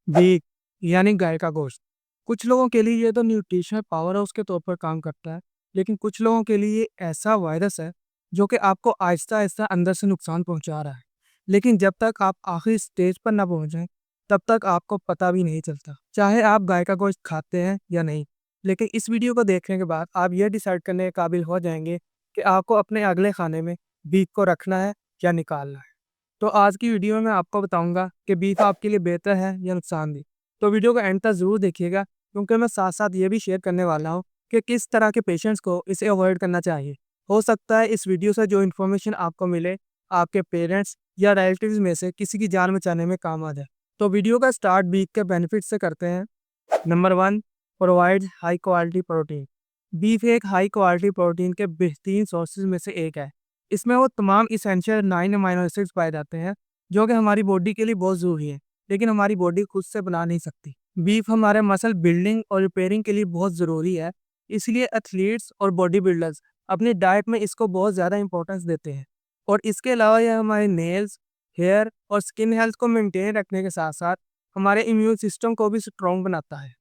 Beef यानी गाय का गोश्त। कुछ लोगों के लिए ये तो न्यूट्रिशनल पावर हाउस के तौर पर काम करता है, लेकिन कुछ लोगों के लिए ये ऐसा वायरस है जो कि आपको आहिस्ता आहिस्ता अंदर से नुकसान पहुंचा रहा है। लेकिन जब तक आप आखिरी स्टेज पर ना पहुंचे, तब तक आपको पता भी नहीं चलता, चाहे आप गाय का गोश्त खाते हैं या नहीं। लेकिन इस वीडियो को देखने के बाद आप ये डिसाइड करने के काबिल हो जाएंगे कि आपको अपने अगले खाने में बीफ को रखना है या निकालना है। तो आज की वीडियो में मैं आपको बताऊंगा कि बीफ आपके लिए बेहतर है या नुकसानदेह। तो वीडियो को एंड तक ज़रूर देखिएगा, क्योंकि मैं साथ साथ ये भी शेयर करने वाला हूँ कि किस तरह के पेशेंट्स को इसे अवॉइड करना चाहिए। हो सकता है इस वीडियो से जो इन्फॉर्मेशन आपको मिले, आपके पेरेंट्स या रिलेटिव्स में से किसी की जान बचाने में काम आ जाए। तो वीडियो का स्टार्ट बीफ के बेनिफिट से करते हैं। Number 1, provides high quality protein. Beef एक हाई क्वालिटी प्रोटीन के बेहतरीन सोर्सेज में से एक है। इसमें वो तमाम इसेंशियल 9 अमीनो एसिड्स पाए जाते हैं जो कि हमारी बॉडी के लिए बहुत ज़रूरी है, लेकिन हमारी बॉडी खुद से बना नहीं सकती। बीफ हमारे मसल बिल्डिंग और रिपेयरिंग के लिए बहुत ज़रूरी है, इसलिए एथलीट्स और बॉडी बिल्डर्स अपनी डाइट में इसको बहुत ज़्यादा इंपॉर्टेंस देते हैं। और इसके अलावा यह हमारे नेल्स, हेयर और स्किन हेल्थ को मेंटेन रखने के साथ साथ हमारे इम्यून सिस्टम को भी स्ट्रॉन्ग बनाता है।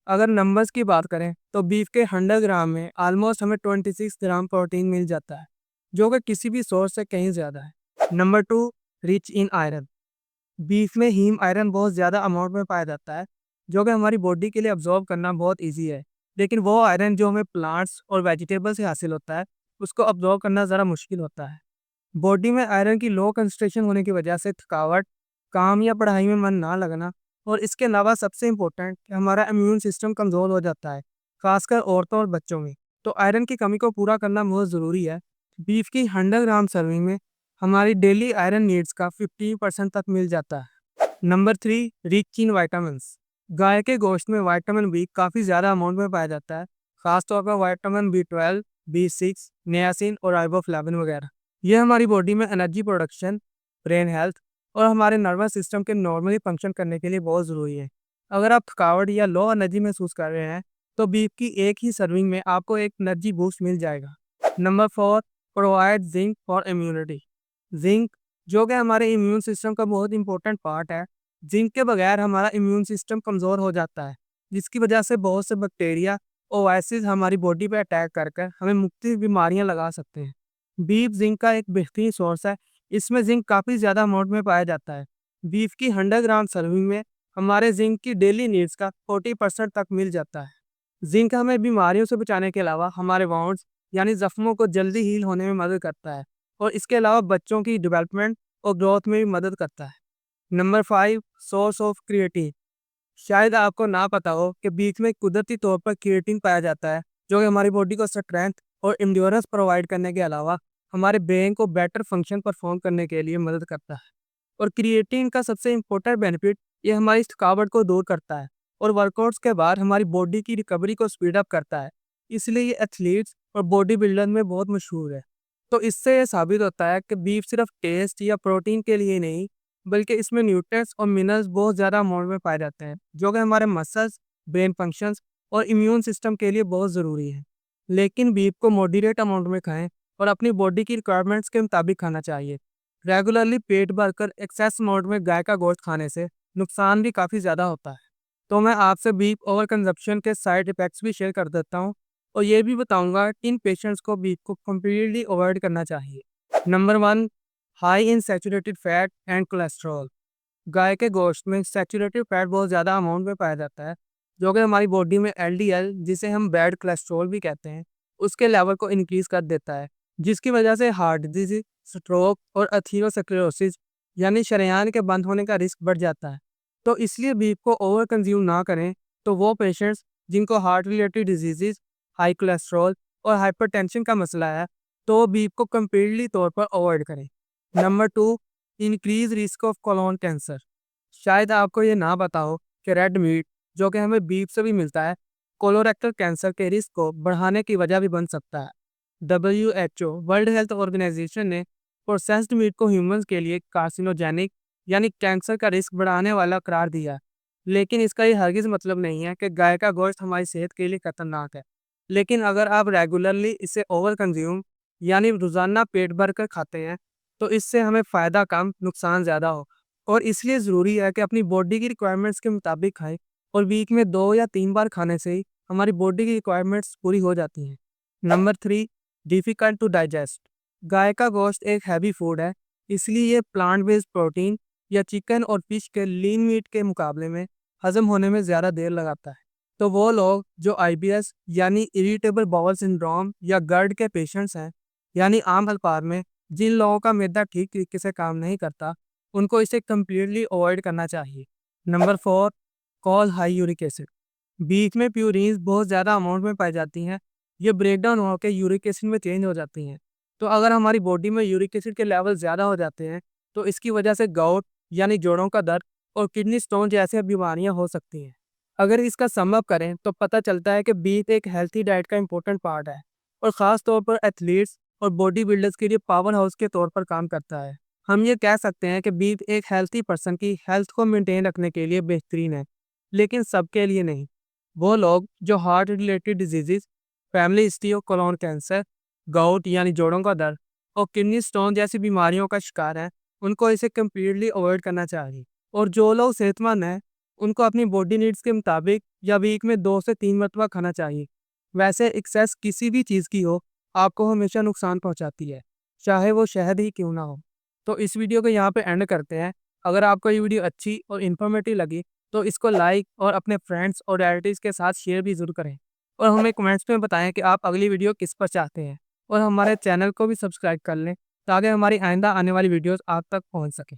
अगर नंबर्स की बात करें तो बीफ के 100 ग्राम में ऑलमोस्ट हमें 26 ग्राम प्रोटीन मिल जाता है, जो कि किसी भी सोर्स से कहीं ज़्यादा है। Number 2, rich in iron. Beef में हीम आयरन बहुत ज़्यादा अमाउंट में पाया जाता है, जो कि हमारी बॉडी के लिए अब्जॉर्ब करना बहुत ईजी है। लेकिन वो आयरन जो हमें प्लांट्स और वेजिटेबल से हासिल होता है, उसको अब्जॉर्ब करना ज़रा मुश्किल होता है। बॉडी में आयरन की लो कंसंट्रेशन होने की वजह से थकावट, काम या पढ़ाई में मन ना लगना, और इसके अलावा सबसे इम्पोर्टेंट कि हमारा इम्यून सिस्टम कमज़ोर हो जाता है, खासकर औरतों और बच्चों में। तो आयरन की कमी को पूरा करना बहुत ज़रूरी है। बीफ की 100 ग्राम सर्विंग में हमारी डेली आयरन नीड्स का 15% तक मिल जाता है। Number 3, rich in vitamins. गाय के गोश्त में विटामिन बी काफ़ी ज़्यादा अमाउंट में पाया जाता है, खासतौर पर विटामिन B12, B6, नियासिन और राइबोफ्लाविन वगैरह। ये हमारी बॉडी में एनर्जी प्रोडक्शन, ब्रेन हेल्थ और हमारे नर्वस सिस्टम के नॉर्मली फंक्शन करने के लिए बहुत ज़रूरी है। अगर आप थकावट या लो एनर्जी महसूस कर रहे हैं, तो बीफ की एक ही सर्विंग में आपको एक एनर्जी बूस्ट मिल जाएगा। Number 4, provide zinc for immunity. Zinc, जो कि हमारे इम्यून सिस्टम का बहुत इंपॉर्टेंट पार्ट है। जिंक के बगैर हमारा इम्यून सिस्टम कमज़ोर हो जाता है, जिसकी वजह से बहुत से बैक्टीरिया और वायरसेस हमारी बॉडी पर अटैक कर हमें मुख्तलिफ बीमारियां लगा सकते हैं। बीफ जिंक का एक बेहतरीन सोर्स है। इसमें जिंक काफ़ी ज़्यादा अमाउंट में पाया जाता है। बीफ की 100 ग्राम सर्विंग में हमारे जिंक की डेली नीड्स का 40% तक मिल जाता है। जिंक हमें बीमारियों से बचाने के अलावा हमारे वाउंड्स यानी जख्मों को जल्दी हील होने में मदद करता है, और इसके अलावा बच्चों की डेवलपमेंट और ग्रोथ में भी मदद करता है। Number 5, source of creatine. शायद आपको ना पता हो कि बीफ में कुदरती तौर पर क्रिएटिन पाया जाता है, जो कि हमारी बॉडी को स्ट्रेंथ और इंड्योरेंस प्रोवाइड करने के अलावा हमारे ब्रेन को बेटर फंक्शन परफॉर्म करने के लिए मदद करता है। और क्रिएटिन का सबसे इम्पोर्टेंट बेनिफिट ये हमारी थकावट को दूर करता है और वर्कआउट्स के बाद हमारी बॉडी की रिकवरी को स्पीड अप करता है। इसलिए ये एथलीट्स और बॉडी बिल्डर में बहुत मशहूर है। तो इससे ये साबित होता है कि बीफ सिर्फ टेस्ट या प्रोटीन के लिए नहीं, बल्कि इसमें न्यूट्रिएंट्स और मिनरल्स बहुत ज़्यादा अमाउंट में पाए जाते हैं, जो कि हमारे मसल्स, ब्रेन फंक्शंस और इम्यून सिस्टम के लिए बहुत ज़रूरी है। लेकिन बीफ को मॉडरेट अमाउंट में खाएं और अपनी बॉडी की रिक्वायरमेंट्स के मुताबिक खाना चाहिए। रेगुलरली पेट भरकर एक्सेस अमाउंट में गाय का गोश्त खाने से नुकसान भी काफ़ी ज़्यादा होता है। तो मैं आपसे बीफ ओवर कंजप्शन के साइड इफ़ेक्ट्स भी शेयर कर देता हूँ, और ये भी बताऊंगा कि इन पेशेंट्स को बीफ को कम्प्लीटली अवॉइड करना चाहिए। Number 1, high in saturated fat and cholesterol. गाय के गोश्त में सैचुरेटेड फैट बहुत ज़्यादा अमाउंट में पाया जाता है, जो कि हमारी बॉडी में LDL, जिसे हम बैड कोलेस्ट्रॉल भी कहते हैं, उसके लेवल को इंक्रीज़ कर देता है, जिसकी वजह से हार्ट डिजीज, स्ट्रोक और अथीरोस्क्लेरोसिस यानी शरेयान के बंद होने का रिस्क बढ़ जाता है। तो इसलिए बीफ को ओवर कंज्यूम ना करें। तो वो पेशेंट्स जिनको heart related disease, high cholesterol और हाइपरटेंशन का मसला है, तो वो बीफ को कम्प्लीटली तौर पर अवॉइड करें। Number 2, increase risk of colon cancer. शायद आपको ये ना पता हो कि रेड मीट, जो कि हमें बीफ से भी मिलता है, कोलोरेक्टल कैंसर के रिस्क को बढ़ाने की वजह भी बन सकता है। WHO, वर्ल्ड हेल्थ ऑर्गेनाइजेशन ने प्रोसेस्ड मीट को ह्यूमंस के लिए कार्सिनोजेनिक यानी कैंसर का रिस्क बढ़ाने वाला करार दिया है। लेकिन इसका ये हरगिज़ मतलब नहीं है कि गाय का गोश्त हमारी सेहत के लिए खतरनाक है। लेकिन अगर आप रेगुलरली इसे ओवर कंज्यूम यानी रोज़ाना पेट भर कर खाते हैं, तो इससे हमें फ़ायदा कम, नुकसान ज़्यादा होगा। और इसलिए ज़रूरी है कि अपनी बॉडी की रिक्वायरमेंट्स के मुताबिक खाएं और वीक में 2 या 3 बार खाने से ही हमारी बॉडी की रिक्वायरमेंट्स पूरी हो जाती हैं। Number 3, difficult to digest. गाय का गोश्त एक हैवी फूड है, इसलिए ये प्लांट बेस्ड प्रोटीन या चिकन और फिश के लीन मीट के मुकाबले में हज़म होने में ज़्यादा देर लगाता है। तो वो लोग जो आईबीएस यानी इरिटेबल बाउल सिंड्रोम या गर्ड के पेशेंट्स हैं, यानी आम अल्फाज में जिन लोगों का मैदा ठीक तरीके से काम नहीं करता, उनको इसे कम्प्लीटली अवॉइड करना चाहिए। Number 4, call high uric acid. Beef में प्यूरीन्स बहुत ज़्यादा अमाउंट में पाई जाती हैं। ये ब्रेक डाउन होकर यूरिक एसिड में चेंज हो जाती हैं। तो अगर हमारी बॉडी में यूरिक एसिड के लेवल ज़्यादा हो जाते हैं, तो इसकी वजह से गाउट यानी जोड़ों का दर्द और किडनी स्टोन जैसी बीमारियां हो सकती हैं। अगर इसका सम अप करें तो पता चलता है कि बीफ एक हेल्थी डाइट का इम्पोर्टेंट पार्ट है और ख़ास तौर पर एथलीट्स और बॉडी बिल्डर्स के लिए पावर हाउस के तौर पर काम करता है। हम ये कह सकते हैं कि बीफ एक हेल्थी पर्सन की हेल्थ को मेंटेन रखने के लिए बेहतरीन है, लेकिन सबके लिए नहीं। वो लोग जो heart related diseases, family history और कोलोन कैंसर, गाउट यानी जोड़ों का दर्द और किडनी स्टोन जैसी बीमारियों का शिकार हैं, उनको इसे कम्प्लीटली अवॉइड करना चाहिए। और जो लोग सेहतमंद हैं, उनको अपनी बॉडी नीड्स के मुताबिक या वीक में 2 से 3 मरतबा खाना चाहिए। वैसे एक्सेस किसी भी चीज़ की हो, आपको हमेशा नुकसान पहुंचाती है, चाहे वो शहद ही क्यों ना हो। तो इस वीडियो को यहाँ पे एंड करते हैं। अगर आपको ये वीडियो अच्छी और इन्फॉर्मेटिव लगी तो इसको लाइक और अपने फ्रेंड्स और रिलेटिव्स के साथ शेयर भी ज़रूर करें। और हमें कमेंट्स में बताएं कि आप अगली वीडियो किस पर चाहते हैं। और हमारे चैनल को भी सब्सक्राइब कर लें ताकि हमारी आइंदा आने वाली वीडियोस आप तक पहुंच सकें।